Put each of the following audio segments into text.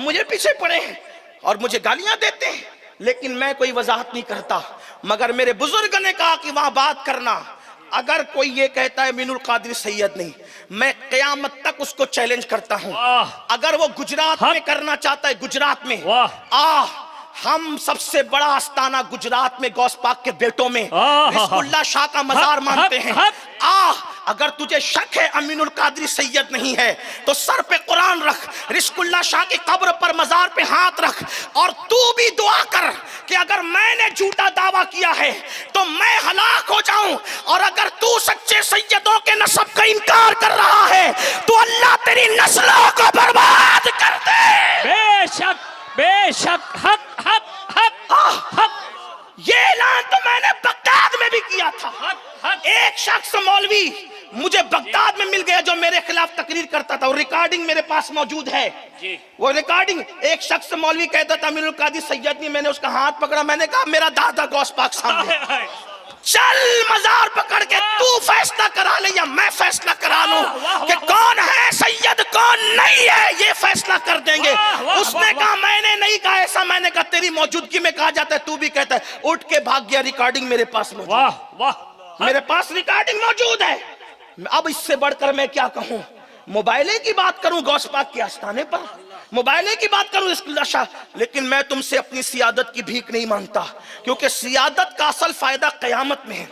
مجھے پیچھے پڑے ہیں اور مجھے گالیاں دیتے ہیں، لیکن میں کوئی وضاحت نہیں کرتا، مگر میرے بزرگ نے کہا کہ وہاں بات کرنا۔ اگر کوئی یہ کہتا ہے امین القادری سید نہیں، میں قیامت تک اس کو چیلنج کرتا ہوں۔ اگر وہ گجرات میں کرنا چاہتا ہے، گجرات میں ہم سب سے بڑا آستانہ گجرات میں غوث پاک کے بیٹوں میں رزق اللہ شاہ کا مزار مانتے ہیں۔ اگر تجھے شک ہے امین القادری سید نہیں ہے تو سر پہ قرآن رکھ، رزق اللہ شاہ کی قبر پر مزار پہ ہاتھ رکھ، اور تو بھی دعا کر کہ اگر میں نے جھوٹا دعویٰ کیا ہے تو میں ہلاک ہو جاؤں، اور اگر تو سچے سیدوں کے نسب کا انکار کر رہا ہے تو اللہ تیری نسلوں کو برباد کر دے۔ بے شک بے شک، حق حق حق حق۔ یہ اعلان تو میں نے بغداد میں بھی کیا تھا۔ ایک شخص مولوی مجھے بغداد میں مل گیا جو میرے خلاف تقریر کرتا تھا، اور ریکارڈنگ میرے پاس موجود ہے۔ وہ ریکارڈنگ، ایک شخص مولوی کہتا تھا امین القادری سید نہیں، میں نے اس کا ہاتھ پکڑا، میں نے کہا میرا دادا غوث پاک سامنے، چل مزار پکڑ کے تو فیصلہ کرا لے یا میں فیصلہ کرا لوں کہ کون ہے سید کون نہیں ہے، یہ فیصلہ کر دیں گے۔ اس نے کہا میں نے نہیں کہا ایسا، میں نے کہا تیری موجودگی میں کہا جاتا ہے، تو بھی کہتا ہے۔ اٹھ کے بھاگ گیا، ریکارڈنگ میرے پاس موجود ہے، واہ واہ، میرے پاس ریکارڈنگ موجود ہے۔ اب اس سے بڑھ کر میں کیا کہوں؟ موبائلے کی بات کروں غوث پاک کے آستانے پر، موبائلے کی بات کروں رزق اللہ شاہ، لیکن میں تم سے اپنی سیادت کی بھیک نہیں مانگتا، کیونکہ سیادت کا اصل فائدہ قیامت میں ہے۔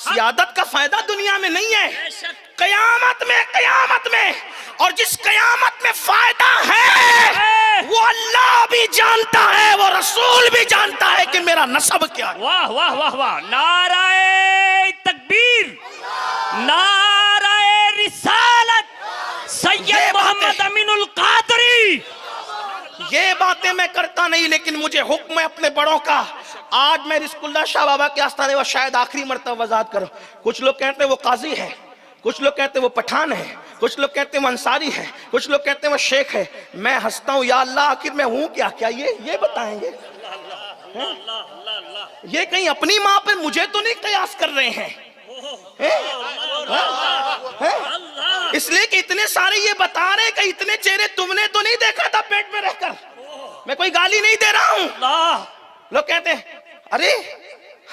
سیادت کا فائدہ دنیا میں نہیں ہے، قیامت میں، قیامت میں۔ اور جس قیامت میں فائدہ ہے وہ اللہ بھی جانتا ہے، وہ رسول بھی جانتا ہے کہ میرا نسب کیا ہے۔ واہ واہ واہ واہ، نعرہ تکبیر، نعرہ رسالت، سید محمد امین القادری۔ یہ باتیں میں کرتا نہیں، لیکن مجھے حکم ہے اپنے بڑوں کا۔ آج میں رزق اللہ شاہ بابا کے آستانے وہ شاید آخری مرتبہ وضاحت کروں۔ کچھ لوگ کہتے ہیں وہ قاضی ہے، کچھ لوگ کہتے ہیں وہ پٹھان ہے، کچھ لوگ کہتے ہیں وہ انصاری ہے، کچھ لوگ کہتے ہیں وہ شیخ ہے۔ میں ہنستا ہوں، یا اللہ آخر میں ہوں کیا؟ کیا یہ بتائیں گے؟ یہ کہیں اپنی ماں پہ مجھے تو نہیں قیاس کر رہے ہیں؟ اس لیے کہ اتنے سارے یہ بتا رہے کہ اتنے چہرے تم نے تو نہیں دیکھا تھا پیٹ میں رہ کر۔ میں کوئی گالی نہیں دے رہا ہوں۔ لوگ کہتے ہیں ارے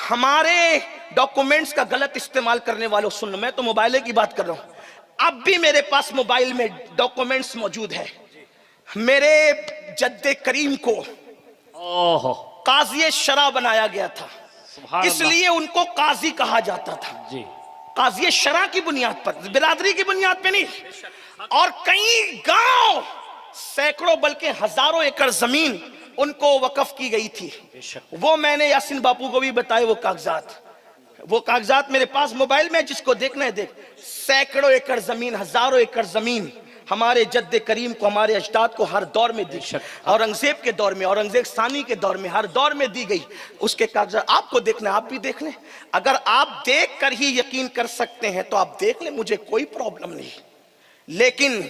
ہمارے ڈاکومنٹس کا غلط استعمال کرنے والوں، سن لو، میں تو موبائلے کی بات کر رہا ہوں۔ اب بھی میرے پاس موبائل میں ڈاکومنٹس موجود ہے۔ میرے جد کریم کو قاضی شرع بنایا گیا تھا، اس لیے ان کو قاضی کہا جاتا تھا، قاضی شرع کی بنیاد پر، برادری کی بنیاد پہ نہیں۔ اور کئی گاؤں، سینکڑوں بلکہ ہزاروں ایکڑ زمین ان کو وقف کی گئی تھی۔ وہ میں نے یاسین باپو کو بھی بتائے، وہ کاغذات میرے پاس موبائل میں، جس کو دیکھنا ہے دیکھ۔ سینکڑوں ایکڑ زمین، ہزاروں ایکڑ زمین ہمارے جد کریم کو، ہمارے اجداد کو ہر دور میں دی، اورنگزیب کے دور میں، اورنگزیب ثانی کے دور میں، ہر دور میں دی گئی۔ اس کے کاغذات آپ کو دیکھنا ہے، آپ بھی دیکھ لیں۔ اگر آپ دیکھ کر ہی یقین کر سکتے ہیں تو آپ دیکھ لیں، مجھے کوئی پرابلم نہیں۔ لیکن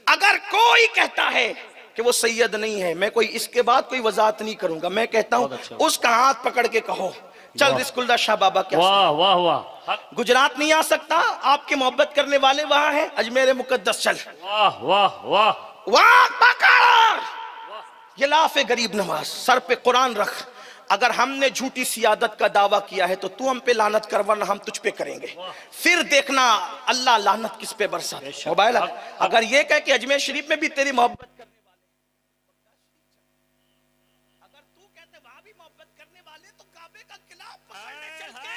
اگر کوئی کہتا ہے کہ وہ سید نہیں ہے، میں کوئی اس کے بعد کوئی وضاحت نہیں کروں گا۔ میں کہتا ہوں اس کا ہاتھ پکڑ کے کہو چل رزق اللہ شاہ بابا کیا۔ واہ واہ واہ، گجرات نہیں آ سکتا، آپ کے محبت کرنے والے وہاں ہیں، اجمیر مقدس چل، واہ واہ واہ، وہاں پکڑ۔ یہ لاف غریب نواز، سر پہ قرآن رکھ۔ اگر ہم نے جھوٹی سیادت کا دعویٰ کیا ہے تو تو ہم پہ لعنت کر، ورنہ ہم تجھ پہ کریں گے، پھر دیکھنا اللہ لعنت کس پہ برسا۔ موبائل اگر یہ کہے کہ اجمیر شریف میں بھی تیری محبت کرنے والے، اگر تو کہتے وہاں بھی محبت کرنے والے، تو کعبے کا قلعہ پکڑنے چل کے،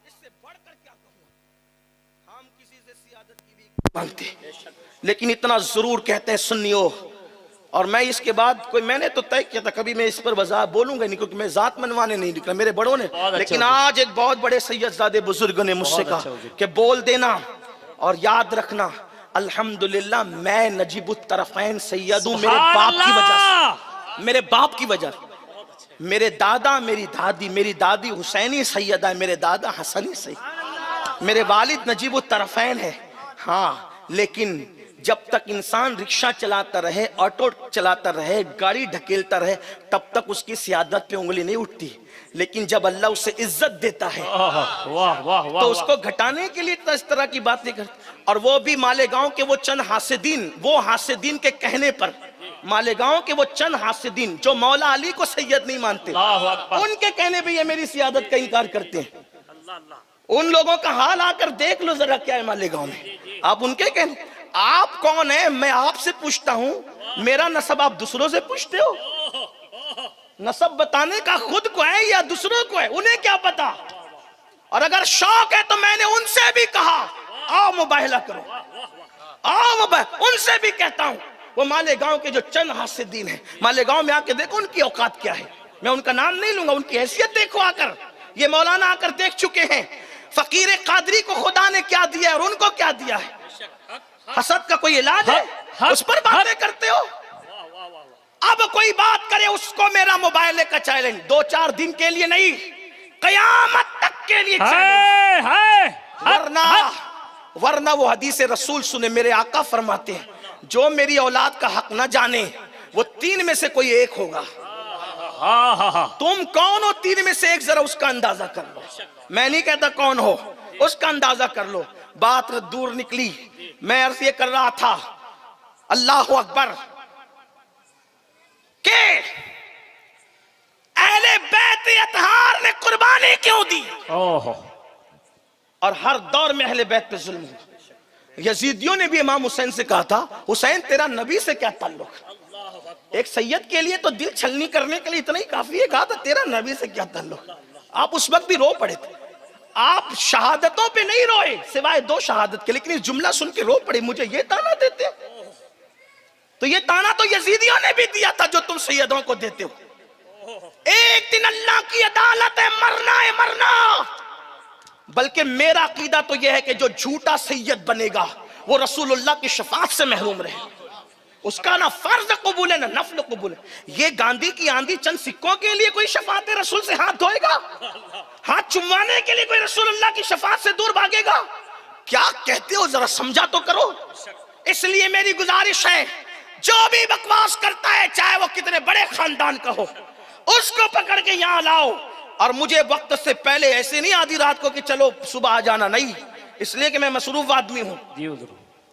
اس سے بڑھ کر کیا کہوں؟ ہم کسی سے سیادت کی بھی مانگتے، لیکن اتنا ضرور کہتے ہیں سنیو، اور میں اس کے بعد میں نے تو طے کیا تھا کبھی میں اس پر وضاحت بولوں گا نہیں، کیونکہ میں ذات منوانے نہیں نکلا، میرے بڑوں نے، لیکن آج ایک بہت بڑے سید زادے بزرگ نے مجھ سے کہا کہ بول دینا اور یاد رکھنا، الحمدللہ میں نجیب الطرفین سید ہوں، میرے باپ کی وجہ سے، میرے باپ کی وجہ سے۔ میرے دادا، میری دادی حسینی سیدہ ہے، میرے دادا حسنی سید، میرے والد نجیب الطرفین ہے، ہاں، لیکن جب تک انسان رکشہ چلاتا رہے، آٹو چلاتا رہے، گاڑی ڈھکیلتا رہے، تب تک اس کی سیادت پہ انگلی نہیں اٹھتی. لیکن جب اللہ اسے عزت دیتا ہے واہ واہ واہ تو اس کو گھٹانے کے لیے اس طرح کی باتیں کرتے. اور وہ بھی مالیگاؤں کے وہ چند حاسدین، وہ حاسدین کے کہنے پر، مالیگاؤں کے وہ چند حاسدین جو مولا علی کو سید نہیں مانتے، اللہ اکبر. ان کے کہنے پہ یہ میری سیادت کا انکار کرتے ہیں. ان لوگوں کا حال آ کر دیکھ لو ذرا کیا ہے مالیگاؤں میں. آپ ان کے کہنے، آپ کون ہیں؟ میں آپ سے پوچھتا ہوں. میرا نسب آپ دوسروں سے پوچھتے ہو؟ نسب بتانے کا خود کو ہے یا دوسروں کو ہے؟ انہیں کیا پتا. اور اگر شوق ہے تو میں نے ان سے بھی کہا آؤ مباہلہ کرو، آؤ ان سے بھی کہتا ہوں. وہ مالیگاؤں کے جو چند حاسدین ہیں، مالیگاؤں میں آ کے دیکھو ان کی اوقات کیا ہے. میں ان کا نام نہیں لوں گا، ان کی حیثیت دیکھو آ کر. یہ مولانا آ کر دیکھ چکے ہیں فقیر قادری کو خدا نے کیا دیا ہے اور ان کو کیا دیا ہے. حسد کا کوئی علاج ہے؟ اس پر باتیں کرتے ہو. اب کوئی بات کرے اس کو میرا موبائل کا چیلنج، 2-4 دن کے لیے نہیں، قیامت تک کے لیے چیلنج. ورنہ وہ حدیث رسول سنے، میرے آقا فرماتے ہیں جو میری اولاد کا حق نہ جانے وہ 3 میں سے کوئی ایک ہوگا. تم کون ہو 3 میں سے ایک؟ ذرا اس کا اندازہ کر لو. میں نہیں کہتا کون ہو، اس کا اندازہ کر لو. بات دور نکلی. میں عرض یہ کر رہا تھا اللہ اکبر کہ اہل بیت اطہار نے قربانی کیوں دی، اور ہر دور میں اہل بیت پہ ظلم ہوا. یزیدیوں نے بھی امام حسین سے کہا تھا حسین تیرا نبی سے کیا تعلق. ایک سید کے لیے تو دل چھلنی کرنے کے لیے اتنا ہی کافی ہے. کہا تھا تیرا نبی سے کیا تعلق. آپ اس وقت بھی رو پڑے تھے. آپ شہادتوں پہ نہیں روئے سوائے 2 شہادت کے، لیکن اس جملہ سن کے رو پڑے مجھے یہ تانا دیتے. تو یہ تانا تو یزیدیوں نے بھی دیا تھا جو تم سیدوں کو دیتے ہو. ایک دن اللہ کی عدالت ہے، مرنا ہے مرنا. بلکہ میرا عقیدہ تو یہ ہے کہ جو جھوٹا سید بنے گا وہ رسول اللہ کی شفاعت سے محروم رہے. اس کا نہ فرض قبول ہے نہ نفل قبول ہے. یہ گاندھی کی آندھی چند سکوں کے لیے کوئی شفاعت رسول سے ہاتھ دھوئے گا؟ ہاتھ چموانے کے لیے کوئی رسول اللہ کی شفاعت سے دور بھاگے گا؟ کیا کہتے ہو ذرا سمجھا تو کرو. اس لیے میری گزارش ہے جو بھی بکواس کرتا ہے چاہے وہ کتنے بڑے خاندان کا ہو، اس کو پکڑ کے یہاں لاؤ. اور مجھے وقت سے پہلے ایسے نہیں آدھی رات کو کہ چلو صبح آ جانا، نہیں. اس لیے کہ میں مصروف آدمی ہوں.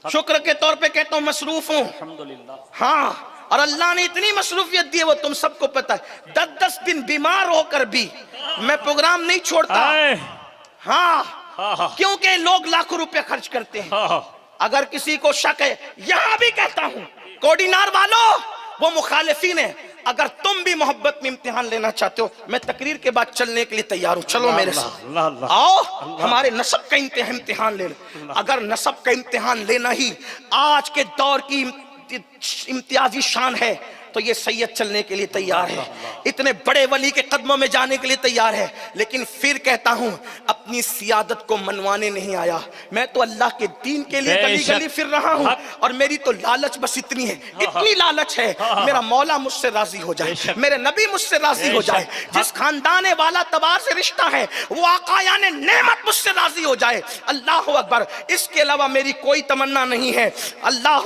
شکر کے طور پہ کہتا ہوں مصروف ہوں. ہاں، اور اللہ نے اتنی مصروفیت دی ہے وہ تم سب کو پتا ہے. 10 دن بیمار ہو کر بھی میں پروگرام نہیں چھوڑتا. ہاں، کیونکہ لوگ لاکھوں روپے خرچ کرتے ہیں. اگر کسی کو شک ہے، یہاں بھی کہتا ہوں کوڈینار والوں، وہ مخالفین ہیں. اگر تم بھی محبت میں امتحان لینا چاہتے ہو میں تقریر کے بعد چلنے کے لیے تیار ہوں. چلو میرے ساتھ آؤ، ہمارے نسب کا امتحان لے لو. اگر نسب کا امتحان لینا ہی آج کے دور کی امتیازی شان ہے تو یہ سید چلنے کے لیے تیار ہے، اتنے بڑے ولی کے قدموں میں جانے کے لیے تیار ہے. لیکن پھر کہتا ہوں اپنی سیادت کو منوانے نہیں آیا. میں تو اللہ کے دین کے لیے گلی گلی پھر رہا ہوں. اور میری تو لالچ بس اتنی ہے، اتنی لالچ ہے میرا مولا مجھ سے راضی ہو جائے، میرے نبی مجھ سے راضی ہو جائے، جس خاندان والا تبار سے رشتہ ہے وہ آقایان نعمت مجھ سے راضی ہو جائے. اللہ اکبر. اس کے علاوہ میری کوئی تمنا نہیں ہے. اللہ